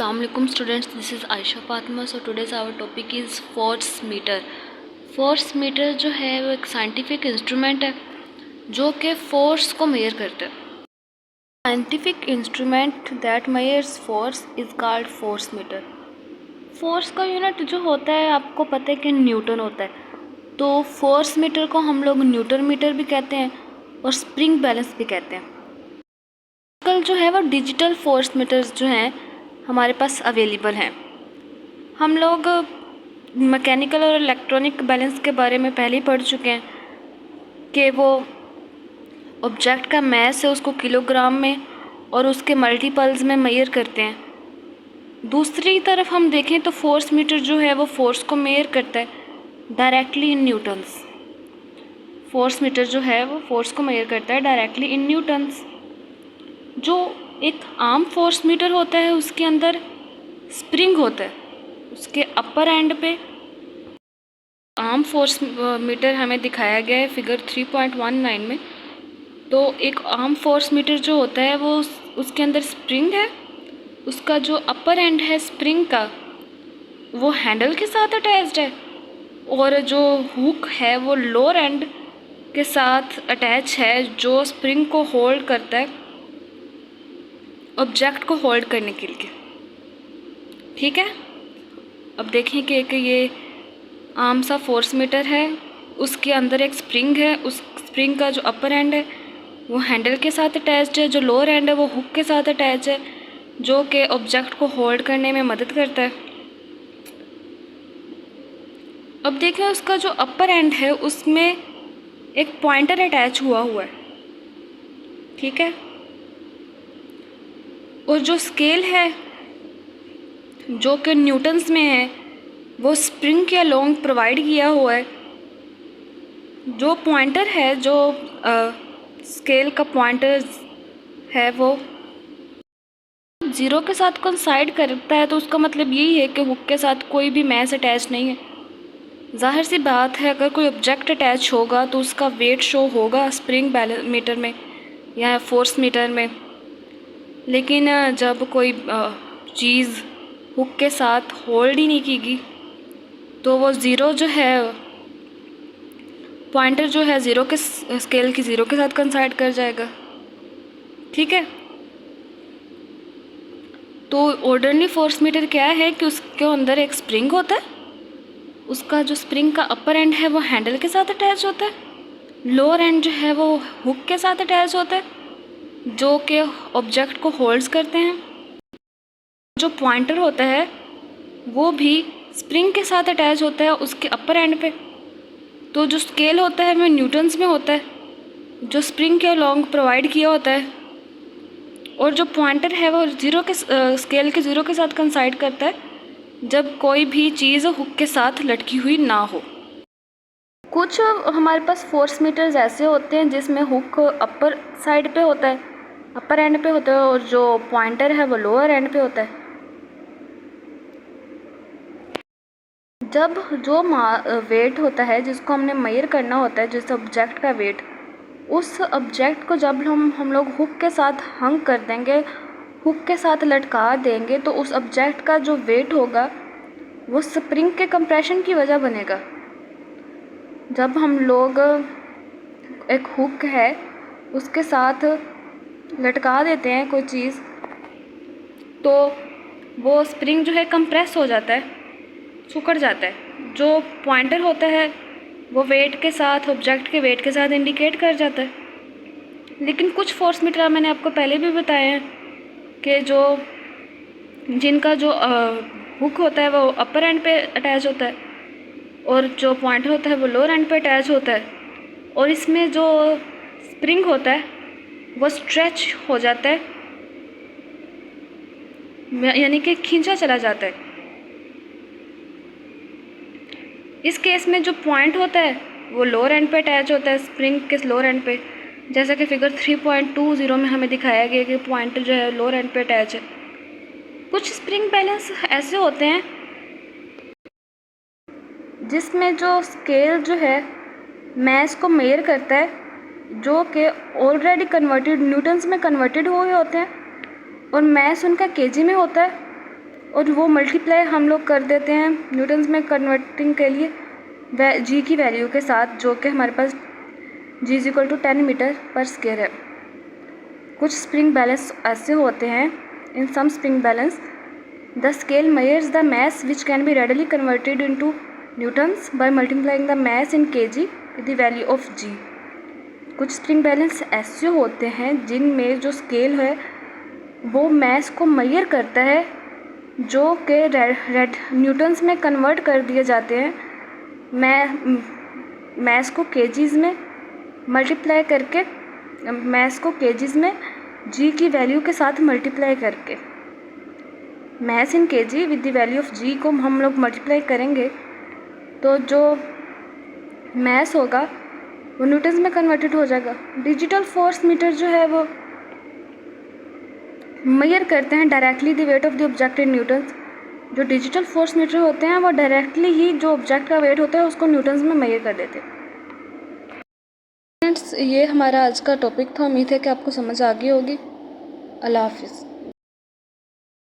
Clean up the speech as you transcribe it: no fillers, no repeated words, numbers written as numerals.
Assalamualaikum students, this is Aisha Fatima. So today's our topic is force meter. Force meter जो है वो एक scientific instrument है जो कि फोर्स को मेजर करता है. Scientific instrument that measures force is called force meter. Force का यूनिट जो होता है आपको पता है कि न्यूटन होता है, तो फोर्स मीटर को हम लोग न्यूटन मीटर भी कहते हैं और स्प्रिंग बैलेंस भी कहते हैं. आजकल जो है वो डिजिटल फोर्स मीटर्स जो हैं हमारे पास अवेलेबल हैं. हम लोग मैकेनिकल और इलेक्ट्रॉनिक बैलेंस के बारे में पहले ही पढ़ चुके हैं कि वो ऑब्जेक्ट का मास है उसको किलोग्राम में और उसके मल्टीपल्स में मेजर करते हैं. दूसरी तरफ हम देखें तो फोर्स मीटर जो है वो फोर्स को मेजर करता है directly in newtons. Force meter जो है वो फोर्स को मेजर करता है डायरेक्टली इन न्यूटन्स. जो एक आम फोर्स मीटर होता है उसके अंदर स्प्रिंग होता है, उसके अपर एंड पे आम फोर्स मीटर हमें दिखाया गया है फिगर 3.19 में. तो एक आम फोर्स मीटर जो होता है वो उसके अंदर स्प्रिंग है, उसका जो अपर एंड है स्प्रिंग का वो हैंडल के साथ अटैच्ड है और जो हुक है वो लोअर एंड के साथ अटैच है जो स्प्रिंग को होल्ड करता है ऑब्जेक्ट को होल्ड करने के लिए. ठीक है, अब देखें कि ये आम सा फोर्स मीटर है, उसके अंदर एक स्प्रिंग है, उस स्प्रिंग का जो अपर एंड है वो हैंडल के साथ अटैच्ड है, जो लोअर एंड है वो हुक के साथ अटैच है जो कि ऑब्जेक्ट को होल्ड करने में मदद करता है. अब देखें उसका जो अपर एंड है उसमें एक पॉइंटर अटैच हुआ है. ठीक है, और जो स्केल है जो कि न्यूटन्स में है वो स्प्रिंग के अलोंग प्रोवाइड किया हुआ है. जो पॉइंटर है जो स्केल का पॉइंटर है वो ज़ीरो के साथ कोइंसाइड करता है, तो उसका मतलब यही है कि हुक के साथ कोई भी मास अटैच नहीं है. जाहिर सी बात है अगर कोई ऑब्जेक्ट अटैच होगा तो उसका वेट शो होगा स्प्रिंग बैलेंस मीटर में या फोर्स मीटर में. लेकिन जब कोई चीज़ हुक के साथ होल्ड ही नहीं कीगी तो वो ज़ीरो जो है पॉइंटर जो है ज़ीरो के स्केल की ज़ीरो के साथ कंसाइड कर जाएगा. ठीक है, तो ऑर्डिनरी फोर्स मीटर क्या है कि उसके अंदर एक स्प्रिंग होता है, उसका जो स्प्रिंग का अपर एंड है वो हैंडल के साथ अटैच होता है, लोअर एंड जो है वो हुक के साथ अटैच होता है जो कि ऑब्जेक्ट को होल्ड्स करते हैं. जो पॉइंटर होता है वो भी स्प्रिंग के साथ अटैच होता है उसके अपर एंड पे. तो जो स्केल होता है वो न्यूटन्स में होता है जो स्प्रिंग के अलोंग प्रोवाइड किया होता है, और जो पॉइंटर है वो ज़ीरो के स्केल के ज़ीरो के साथ कंसाइड करता है जब कोई भी चीज़ हुक के साथ लटकी हुई ना हो. कुछ हमारे पास फोर्स मीटर्स ऐसे होते हैं जिसमें हुक अपर साइड पे होता है, अपर एंड पे होता है, और जो पॉइंटर है वो लोअर एंड पे होता है. जब जो वेट होता है जिसको हमने मेजर करना होता है, जिस ऑब्जेक्ट का वेट, उस ऑब्जेक्ट को जब हम लोग हुक के साथ हंग कर देंगे, हुक के साथ लटका देंगे, तो उस ऑब्जेक्ट का जो वेट होगा वो स्प्रिंग के कंप्रेशन की वजह बनेगा. जब हम लोग एक हुक है उसके साथ लटका देते हैं कोई चीज़ तो वो स्प्रिंग जो है कंप्रेस हो जाता है, सिकुड़ जाता है. जो पॉइंटर होता है वो वेट के साथ, ऑब्जेक्ट के वेट के साथ इंडिकेट कर जाता है. लेकिन कुछ फोर्स मीटर मैंने आपको पहले भी बताया है कि जो जिनका जो हुक होता है वो अपर एंड पे अटैच होता है और जो पॉइंटर होता है वो लोअर एंड पे अटैच होता है, और इसमें जो स्प्रिंग होता है वो स्ट्रेच हो जाता है, यानी कि खींचा चला जाता है. इस केस में जो पॉइंट होता है वो लोअर एंड पे अटैच होता है स्प्रिंग के लोअर एंड पे, जैसा कि फिगर 3.20 में हमें दिखाया गया कि पॉइंट जो है लोअर एंड पे अटैच है. कुछ स्प्रिंग बैलेंस ऐसे होते हैं जिसमें जो स्केल जो है मास को मेजर करता है जो कि ऑलरेडी कन्वर्टेड न्यूटन्स में कन्वर्टेड हुए होते हैं और मास उनका केजी में होता है, और वो मल्टीप्लाई हम लोग कर देते हैं न्यूटन्स में कन्वर्टिंग के लिए जी की वैल्यू के साथ, जो कि हमारे पास G is equal to 10 metre पर स्क्वायर है। कुछ स्प्रिंग बैलेंस ऐसे होते हैं, in some spring balance the scale measures the mass which can be readily converted into newtons by multiplying the mass in kg with the value of g। कुछ spring balance ऐसे होते हैं जिनमें जो scale है वो मैस को measure करता है, जो कि न्यूटन्स में कन्वर्ट कर दिए जाते हैं मैस को केजीज़ में मल्टीप्लाई करके, मैस को केजीज़ में जी की वैल्यू के साथ मल्टीप्लाई करके। Mass in kg with the value of G को हम लोग मल्टीप्लाई करेंगे तो जो मैस होगा वो न्यूटन्स में कन्वर्टेड हो जाएगा। डिजिटल फोर्स मीटर जो है वो मेजर करते हैं directly the weight of the object in Newton's. जो डिजिटल फोर्स मीटर होते हैं वो डायरेक्टली ही जो ऑब्जेक्ट का वेट होता है उसको न्यूटन्स में मेजर कर देते हैं। फ्रेंड्स, ये हमारा आज का टॉपिक था। उम्मीद है कि आपको समझ आ गई होगी। अल्लाह हाफिज़।